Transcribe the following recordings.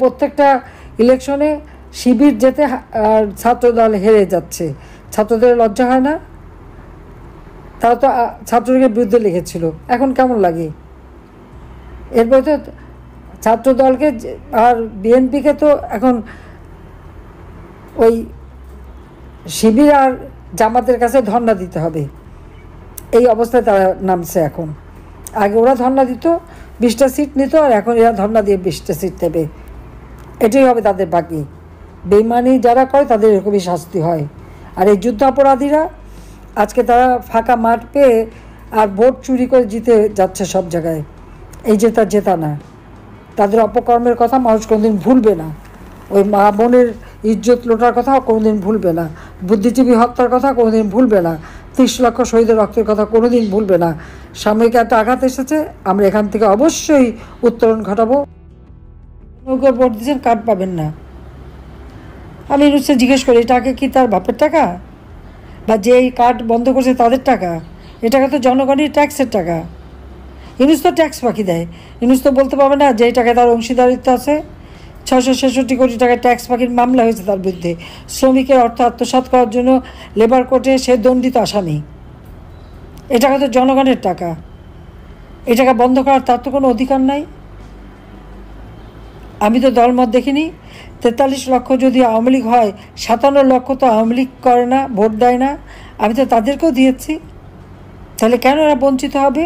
প্রত্যেকটা ইলেকশনে শিবির যেতে আর ছাত্রদল হেরে যাচ্ছে। ছাত্রদের লজ্জা হয় না? তারা তো ছাত্রলীগের বিরুদ্ধে লিখেছিল, এখন কেমন লাগে? এরপরে তো ছাত্রদলকে আর বিএনপিকে তো এখন ওই শিবির আর জামাতের কাছে ধর্ণা দিতে হবে, এই অবস্থায় তারা নামছে এখন। আগে ওরা ধর্ণা দিত, 20টা সিট নিত, আর এখন এরা ধর্ণা দিয়ে 20টা সিট নেবে। এটাই হবে তাদের বাকি। বেইমানি যারা করে তাদের এরকমই শাস্তি হয়। আর এই যুদ্ধাপরাধীরা আজকে তারা ফাঁকা মাঠ পেয়ে আর ভোট চুরি করে জিতে যাচ্ছে সব জায়গায়। এই জেতা না, তাদের অপকর্মের কথা মানুষ কোনোদিন ভুলবে না। ওই মা বোনের ইজ্জত লোটার কথা কোনোদিন ভুলবে না, বুদ্ধিজীবী হত্যার কথা কোনোদিন ভুলবে না, 30 লক্ষ শহীদের রক্তের কথা কোনোদিন ভুলবে না। সাময়িক একটা আঘাত এসেছে, আমরা এখান থেকে অবশ্যই উত্তরণ ঘটাবো। ভোট দিচ্ছেন, কার্ড পাবেন না। আমি ইউনুসকে জিজ্ঞেস করি, টাকা কি তার বাপের টাকা, বা যে এই কার্ড বন্ধ করছে তাদের টাকা? এ টাকা তো জনগণের ট্যাক্সের টাকা। ইউনুস তো ট্যাক্স বাকি দেয়। ইউনুস তো বলতে পারবে না যে এই টাকায় তার অংশীদারিত্ব আছে। 666 কোটি টাকা ট্যাক্স বাকির মামলা হয়েছে তার বিরুদ্ধে। শ্রমিকের অর্থ আত্মসাৎ করার জন্য লেবার কোর্টে সে দণ্ডিত আসামি। এ টাকা তো জনগণের টাকা। এ টাকা বন্ধ করার তার তো কোনো অধিকার নাই। আমি তো দলমত দেখিনি। 43 লক্ষ যদি আওয়ামী লীগ হয়, 57 লক্ষ তো আওয়ামী লীগ করে না, ভোট দেয় না। আমি তো তাদেরকেও দিয়েছি। তাহলে কেন এরা বঞ্চিত হবে?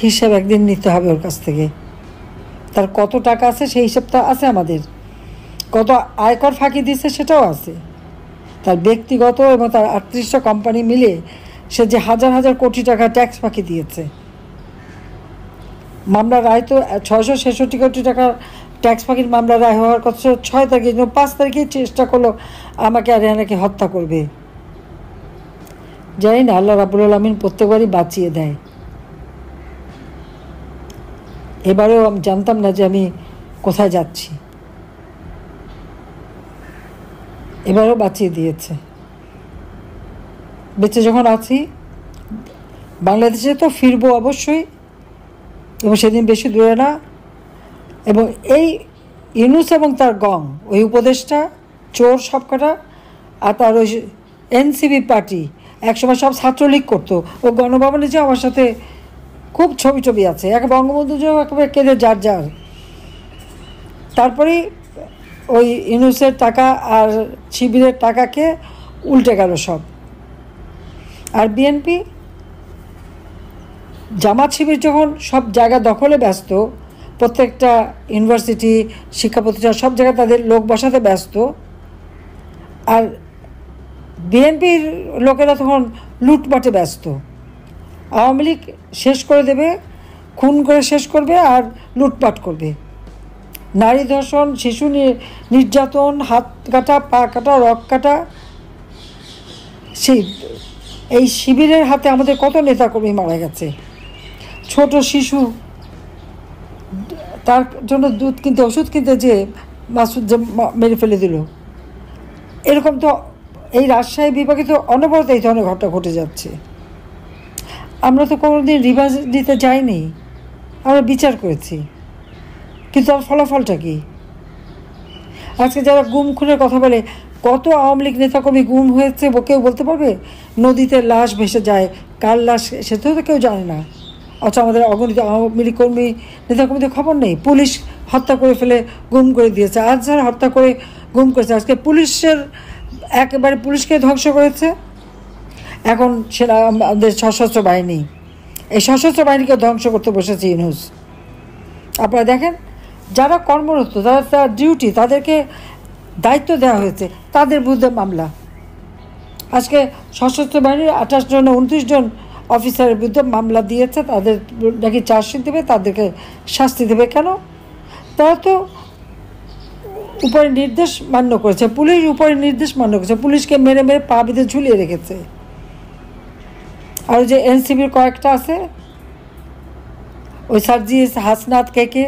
হিসাব একদিন নিতে হবে ওর কাছ থেকে। তার কত টাকা আছে সেই হিসাবটা আছে আমাদের। কত আয়কর ফাঁকি দিয়েছে সেটাও আছে। তার ব্যক্তিগত এবং তার 38টা কোম্পানি মিলে সে যে হাজার হাজার কোটি টাকা ট্যাক্স ফাঁকি দিয়েছে। মামলার রায় তো 666 কোটি টাকার ট্যাক্স ফাঁকির মামলা রায় হওয়ার কথা 6 তারিখে, 5 তারিখে চেষ্টা করলো আমাকে আর এনাকে হত্যা করবে। জানি না, আল্লাহ রাব্বুল আলামিন প্রত্যেকবারই বাঁচিয়ে দেয়। এবারেও আমি জানতাম না যে আমি কোথায় যাচ্ছি, এবারেও বাঁচিয়ে দিয়েছে। বেঁচে যখন আছি, বাংলাদেশে তো ফিরবো অবশ্যই, এবং সেদিন বেশি দূরে না। এবং এই ইউনুস এবং তার গং, ওই উপদেশটা চোর সবকটা, আর তার ওই এনসিপি পার্টি একসময় সব ছাত্রলীগ করতো। ও গণভবনে যে আমার সাথে খুব ছবি আছে, এক বঙ্গবন্ধু যে একেবারে কেঁদে যার। তারপরেই ওই ইউনুসের টাকা আর শিবিরের টাকাকে উল্টে গেল সব। আর বিএনপি জামাত শিবির যখন সব জায়গা দখলে ব্যস্ত, প্রত্যেকটা ইউনিভার্সিটি, শিক্ষা প্রতিষ্ঠান সব জায়গায় তাদের লোক বসাতে ব্যস্ত, আর বিএনপির লোকেরা তখন লুটপাটে ব্যস্ত। আওয়ামী লীগ শেষ করে দেবে, খুন করে শেষ করবে আর লুটপাট করবে। নারী ধর্ষণ, শিশু নির্যাতন, হাত কাটা, পা কাটা, রক কাটা, এই শিবিরের হাতে আমাদের কত নেতাকর্মী মারা গেছে। ছোট শিশু, তার জন্য দুধ কিনতে, ওষুধ কিনতে যে মাসুদ যে মেরে ফেলে দিল। এরকম তো এই রাজশাহী বিভাগে তো অনবরত এই ধরনের ঘটনা ঘটে যাচ্ছে। আমরা তো কোনোদিন রিভার্স দিতে যাইনি, আমরা বিচার করেছি, কিন্তু তার ফলাফলটা কি? আজকে যারা গুম খুনের কথা বলে, কত আওয়ামী লীগ নেতাকর্মী গুম হয়েছে কেউ বলতে পারবে? নদীতে লাশ ভেসে যায়, কার লাশ সেটাও তো কেউ জানে না। অথচ আমাদের অগণিত আওয়ামী লীগ কর্মী নেতাকর্মীদের খবর নেই। পুলিশ হত্যা করে ফেলে গুম করে দিয়েছে, আজ যারা হত্যা করে গুম করেছে। আজকে পুলিশের একেবারে পুলিশকে ধ্বংস করেছে। এখন সেটা আমাদের সশস্ত্র বাহিনী, এই সশস্ত্র বাহিনীকে ধ্বংস করতে বসেছে ইউনুস। আপনারা দেখেন, যারা কর্মরত, তার ডিউটি, তাদেরকে দায়িত্ব দেওয়া হয়েছে, তাদের বিরুদ্ধে মামলা। আজকে সশস্ত্র বাহিনীর 28 জন 29 জন অফিসারের বিরুদ্ধে মামলা দিয়েছে, তাদের নাকি চার্জশিট দেবে, তাদেরকে শাস্তি দেবে। কেন? তারা তো উপরে নির্দেশ মান্য করেছে, পুলিশ উপরে নির্দেশ মান্য করেছে, পুলিশকে মেরে মেরে পা বেঁধে ঝুলিয়ে রেখেছে। আর যে এনসিবির কয়েকটা আছে, ওই সার্জিস, হাসনাত, কে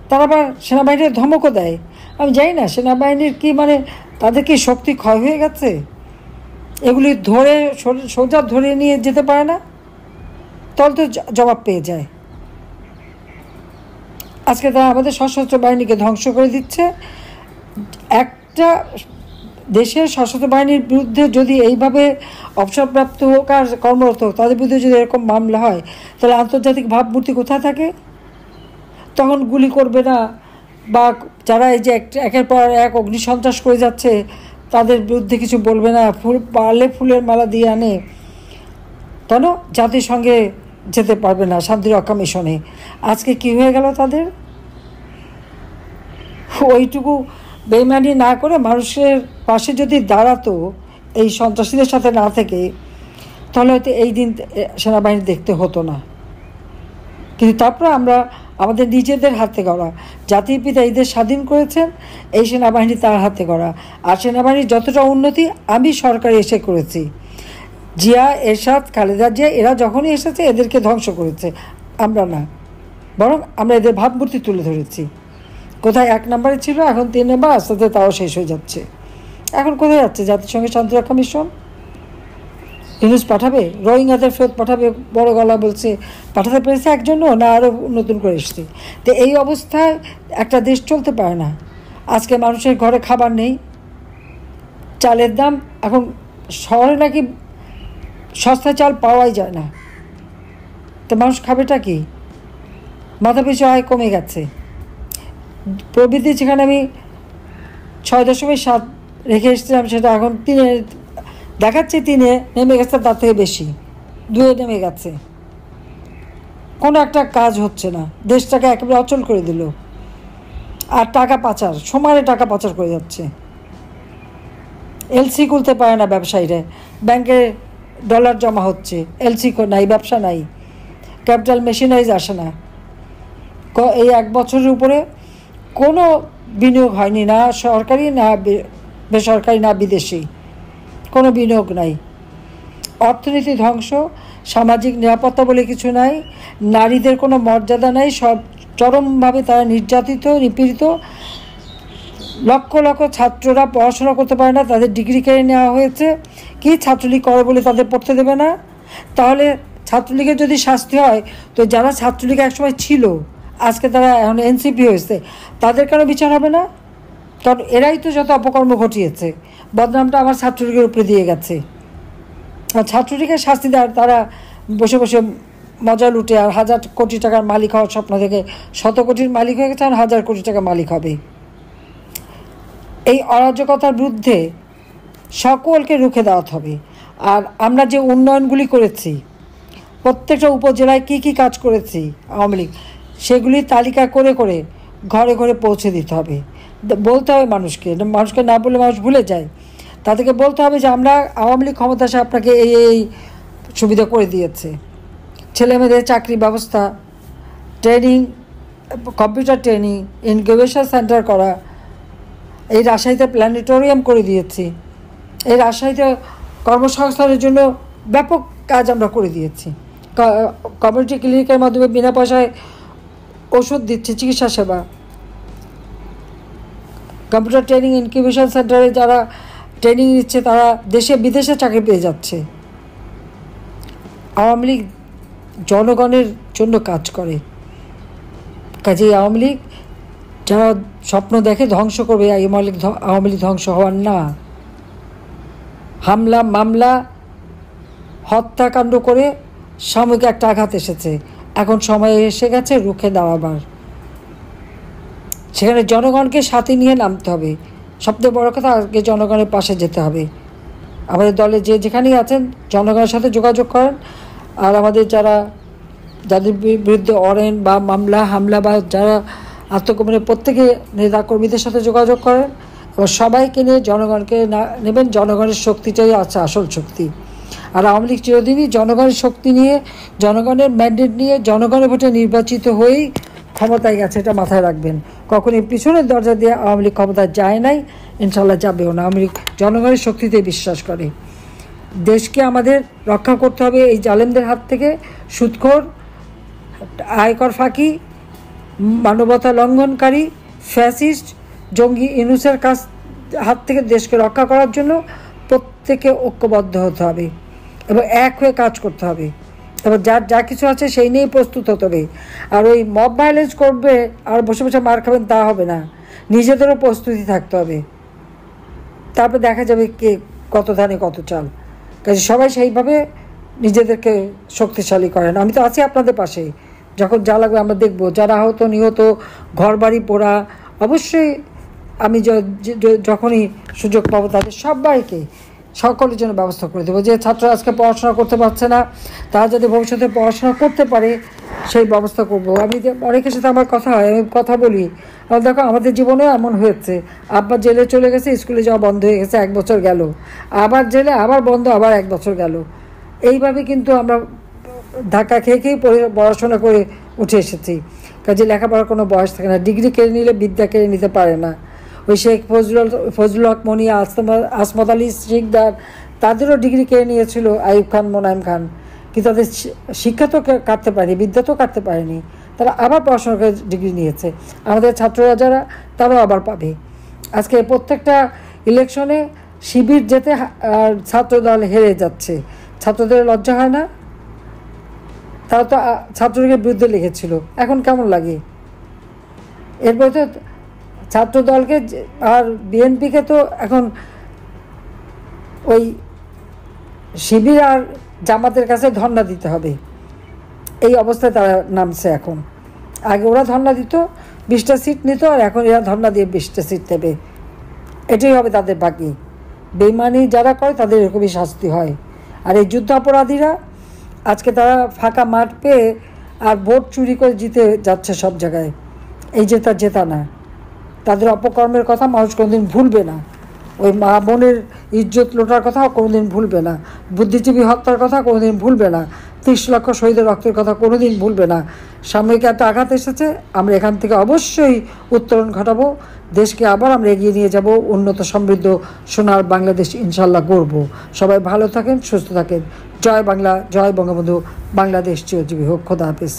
তারা আবার সেনাবাহিনীর ধমকও দেয়। আমি জানি না সেনাবাহিনীর কি মানে, তাদের কি শক্তি ক্ষয় হয়ে গেছে? এগুলি ধরে সোজা ধরে নিয়ে যেতে পারে না, তাহলে তো জবাব পেয়ে যায়। আজকে তারা আমাদের সশস্ত্র বাহিনীকে ধ্বংস করে দিচ্ছে। একটা দেশের সশস্ত্র বাহিনীর বিরুদ্ধে যদি এইভাবে অবসরপ্রাপ্ত হোক আর কর্মরত হোক, তাদের বিরুদ্ধে যদি এরকম মামলা হয়, তাহলে আন্তর্জাতিক ভাবমূর্তি কোথায় থাকে? তখন গুলি করবে না, বা যারা এই যে একের পর এক অগ্নিসন্ত্রাস করে যাচ্ছে তাদের বিরুদ্ধে কিছু বলবে না, পারলে ফুলের মালা দিয়ে আনে, কেন জাতিসংঘে যেতে পারবে না, শান্তিরক্ষা মিশনে। আজকে কি হয়ে গেল তাদের? ওইটুকু বেইমানি না করে মানুষের পাশে যদি দাঁড়াতো, এই সন্ত্রাসীদের সাথে না থেকে, তাহলে হয়তো এই দিন সেনাবাহিনী দেখতে হতো না। কিন্তু তারপর আমরা আমাদের নিজেদের হাতে গড়া, জাতির পিতা এদের স্বাধীন করেছেন, এই সেনাবাহিনী তার হাতে গড়া। আর সেনাবাহিনীর যতটা উন্নতি আমি সরকারে এসে করেছি। জিয়া, এরশাদ, খালেদা জিয়া এরা যখনই এসেছে এদেরকে ধ্বংস করেছে, আমরা না, বরং আমরা এদের ভাবমূর্তি তুলে ধরেছি। কোথায় 1 নম্বরে ছিল, এখন 3 নম্বর, আস্তে আস্তে তাও শেষ হয়ে যাচ্ছে। এখন কোথায় যাচ্ছে জাতিসংঘের শান্তিরক্ষা মিশন? ইউনুস পাঠাবে, রোহিঙ্গাদের ফেরত পাঠাবে, বড় গলা বলছে। পাঠাতে পেরেছে একজনও না, আরও নতুন করে এসছে। তো এই অবস্থায় একটা দেশ চলতে পারে না। আজকে মানুষের ঘরে খাবার নেই, চালের দাম এখন শহরে নাকি সস্তা চাল পাওয়াই যায় না, তো মানুষ খাবেটা কি? মাথাপিছু আয় কমে গেছে। প্রবৃদ্ধি যেখানে আমি 6.7 রেখে এসেছিলাম, সেটা এখন 3 দেখাচ্ছে, 3 নেমে গেছে, তার থেকে বেশি 2 নেমে গেছে। কোনো একটা কাজ হচ্ছে না, দেশটাকে একেবারে অচল করে দিল। আর টাকা পাচার, সমানে টাকা পাচার করে যাচ্ছে। এলসি খুলতে পারে না ব্যবসায়ীরা, ব্যাংকে ডলার জমা হচ্ছে, এলসি নাই, ব্যবসা নাই, ক্যাপিটাল মেশিনারিজ আসে না। এই 1 বছরের উপরে কোনো বিনিয়োগ হয়নি, না সরকারি, না বেসরকারি, না বিদেশি, কোনো বিনিয়োগ নাই। অর্থনীতি ধ্বংস, সামাজিক নিরাপত্তা বলে কিছু নাই, নারীদের কোনো মর্যাদা নাই, সব চরমভাবে তারা নির্যাতিত, নিপীড়িত। লক্ষ লক্ষ ছাত্ররা পড়াশোনা করতে পারে না, তাদের ডিগ্রি কেড়ে নেওয়া হয়েছে। কি ছাত্রলীগ করে বলে তাদের পড়তে দেবে না? তাহলে ছাত্রলীগের যদি শাস্তি হয়, তো যারা ছাত্রলীগ একসময় ছিল, আজকে তারা এখন এনসিপি হয়েছে, তাদের কেন বিচার হবে না? কারণ এরাই তো যত অপকর্ম ঘটিয়েছে, বদনামটা আমার ছাত্রলীগের উপরে দিয়ে গেছে। আর ছাত্রলীগের শাস্তি দেয়, তারা বসে বসে মজা লুটে, আর 1000 কোটি টাকার মালিক হওয়ার স্বপ্ন থেকে 100 কোটির মালিক হয়ে গেছে, আর 1000 কোটি টাকার মালিক হবে। এই অরাজকতার বিরুদ্ধে সকলকে রুখে দেওয়াতে হবে। আর আমরা যে উন্নয়নগুলি করেছি, প্রত্যেকটা উপজেলায় কি কি কাজ করেছি আওয়ামী লীগ, সেগুলি তালিকা করে করে ঘরে ঘরে পৌঁছে দিতে হবে। বলতে হবে মানুষকে, মানুষকে না বলে মানুষ ভুলে যায়। তাদেরকে বলতে হবে যে আমরা আওয়ামী লীগ ক্ষমতা আসে আপনাকে এই এই সুবিধা করে দিয়েছে। ছেলেমেয়েদের চাকরি ব্যবস্থা, training, computer training, incubation centre করা, এই রাজশাহীতে প্ল্যানেটোরিয়াম করে দিয়েছি, এই রাজশাহীতে কর্মসংস্থানের জন্য ব্যাপক কাজ আমরা করে দিয়েছি। কমিউনিটি ক্লিনিকের মাধ্যমে বিনা পয়সায় ওষুধ দিচ্ছি, চিকিৎসা সেবা। কম্পিউটার ট্রেনিং, ইনকিউবেশন সেন্টারে যারা ট্রেনিং নিচ্ছে তারা দেশে বিদেশে চাকরি পেয়ে যাচ্ছে। আওয়ামী লীগ জনগণের জন্য কাজ করে, কাজেই আওয়ামী লীগ যারা স্বপ্ন দেখে ধ্বংস করবে, আওয়ামী লীগ ধ্বংস হওয়ার না। হামলা, মামলা, হত্যাকাণ্ড করে সাময়িক একটা আঘাত এসেছে, এখন সময় এসে গেছে রুখে দাঁড়াবার। সেখানে জনগণকে সাথে নিয়ে নামতে হবে। সবথেকে বড় কথা, আগে জনগণের পাশে যেতে হবে। আমাদের দলে যে যেখানেই আছেন জনগণের সাথে যোগাযোগ করেন। আর আমাদের যাদের বিরুদ্ধে ওয়ারেন্ট বা মামলা, হামলা বা যারা আত্মগোপনে, প্রত্যেকে নেতাকর্মীদের সাথে যোগাযোগ করেন এবং সবাইকে নিয়ে জনগণকে নেবেন। জনগণের শক্তিটাই আছে আসল শক্তি। আর আওয়ামী লীগ চিরদিনই জনগণের শক্তি নিয়ে, জনগণের ম্যান্ডেট নিয়ে, জনগণের ভোটে নির্বাচিত হয়েই ক্ষমতায় গেছে, এটা মাথায় রাখবেন। কখনই পিছনের দরজা দিয়ে আওয়ামী লীগ ক্ষমতায় যায় নাই, ইনশাল্লাহ যাবেও না। আওয়ামী লীগ জনগণের শক্তিতে বিশ্বাস করে। দেশকে আমাদের রক্ষা করতে হবে এই জালেমদের হাত থেকে। সুদখোর, আয়কর ফাঁকি, মানবতা লঙ্ঘনকারী, ফ্যাসিস্ট, জঙ্গি ইউনূসের হাত থেকে দেশকে রক্ষা করার জন্য প্রত্যেকে ঐক্যবদ্ধ হতে হবে এবং এক হয়ে কাজ করতে হবে। এবার যার যা কিছু আছে সেই নিয়েই প্রস্তুত হতে হবে। আর ওই মব ভায়োলেন্স করবে আর বসে বসে মার খাবেন তা হবে না, নিজেদেরও প্রস্তুতি থাকতে হবে। তারপর দেখা যাবে কে কত ধানে কত চাল। কাজে সবাই সেইভাবে নিজেদেরকে শক্তিশালী করেন। আমি তো আছি আপনাদের পাশে, যখন যা লাগবে আমরা দেখব। যারা আহত নিহত, ঘরবাড়ি পোড়া, অবশ্যই আমি যখনই সুযোগ পাবো তাদের সবাইকে সকলের জন্য ব্যবস্থা করে দেবো। যে ছাত্ররা আজকে পড়াশোনা করতে পারছে না, তারা যদি ভবিষ্যতে পড়াশোনা করতে পারে সেই ব্যবস্থা করব। আমি অনেকের সাথে আমার কথা হয়, আমি কথা বলি, আর দেখো আমাদের জীবনে এমন হয়েছে, আব্বা জেলে চলে গেছে, স্কুলে যাওয়া বন্ধ হয়ে গেছে, 1 বছর গেল, আবার জেলে, আবার বন্ধ, আবার 1 বছর গেল। এইভাবে কিন্তু আমরা ধাক্কা খেয়ে খেয়েই পড়াশোনা করে উঠে এসেছি। কাজে লেখাপড়ার কোনো বয়স থাকে না। ডিগ্রি কেড়ে নিলে বিদ্যা কেড়ে নিতে পারে না। ওই শেখ ফজলুল হক মনি, আসমত আলী শিকদার, তাদেরও ডিগ্রি কেড়ে নিয়েছিল আইয়ুব খান, মোনায়েম খান, কিন্তু তাদের শিক্ষা তো কাটতে পারেনি, বিদ্যা তো কাটতে পারেনি, তারা আবার পড়াশোনা করে ডিগ্রি নিয়েছে। আমাদের ছাত্ররা যারা, তারাও আবার পাবে। আজকে প্রত্যেকটা ইলেকশনে শিবির যেতে আর ছাত্রদল হেরে যাচ্ছে, ছাত্রদের লজ্জা হয় না? তারা তো ছাত্রলীগের বিরুদ্ধে লিখেছিল, এখন কেমন লাগে? এরপরে তো ছাত্রদলকে আর বিএনপিকে তো এখন ওই শিবির আর জামাতের কাছে ধর্ণা দিতে হবে, এই অবস্থায় তারা নামছে এখন। আগে ওরা ধর্ণা দিত, 20টা সিট নিত, আর এখন এরা ধর্ণা দিয়ে 20টা সিট নেবে। এটাই হবে তাদের বাকি। বেইমানি যারা করে তাদের এরকমই শাস্তি হয়। আর এই যুদ্ধাপরাধীরা আজকে তারা ফাঁকা মাঠ পেয়ে আর ভোট চুরি করে জিতে যাচ্ছে সব জায়গায়। এই জেতা না, তাদের অপকর্মের কথা মানুষ কোনোদিন ভুলবে না। ওই মা বোনের ইজ্জত লোটার কথাও কোনোদিন ভুলবে না, বুদ্ধিজীবী হত্যার কথা কোনোদিন ভুলবে না, 30 লক্ষ শহীদের রক্তের কথা কোনোদিন ভুলবে না। সাময়িক একটা আঘাত এসেছে, আমরা এখান থেকে অবশ্যই উত্তরণ ঘটাবো, দেশকে আবার আমরা এগিয়ে নিয়ে যাব, উন্নত সমৃদ্ধ সোনার বাংলাদেশ ইনশাল্লাহ গড়ব। সবাই ভালো থাকেন, সুস্থ থাকেন। জয় বাংলা, জয় বঙ্গবন্ধু, বাংলাদেশ চিরজীবী হোক। খোদা হাফেজ।